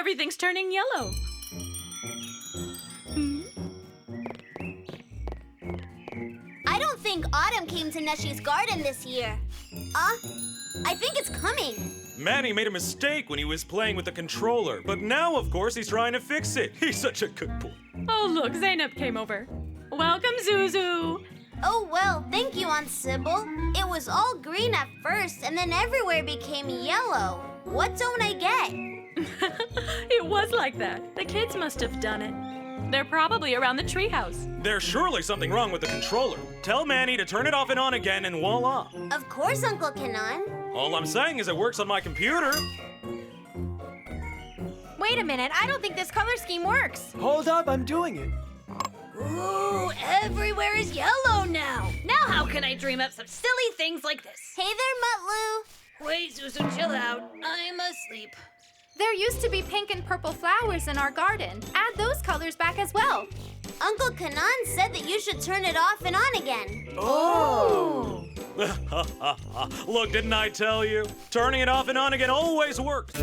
everything's turning yellow. I don't think autumn came to Neşe's garden this year. I think it's coming. Manny made a mistake when he was playing with the controller, but now, of course, he's trying to fix it. He's such a good boy. Oh, look, Zainab came over. Welcome, Zuzu. Oh, well, thank you, Aunt Sybil. It was all green at first, and then everywhere became yellow. What don't I get? It was like that. The kids must have done it. They're probably around the treehouse. There's surely something wrong with the controller. Tell Manny to turn it off and on again, and voila. Of course, Uncle Kenan. All I'm saying is it works on my computer. Wait a minute, I don't think this color scheme works. Hold up, I'm doing it. Ooh, everywhere is yellow now. Now how can I dream up some silly things like this? Hey there, Mutlu. Wait, Susan, chill out. I'm asleep. There used to be pink and purple flowers in our garden. Add those colors back as well. Uncle Kenan said that you should turn it off and on again. Oh! Look, didn't I tell you? Turning it off and on again always works.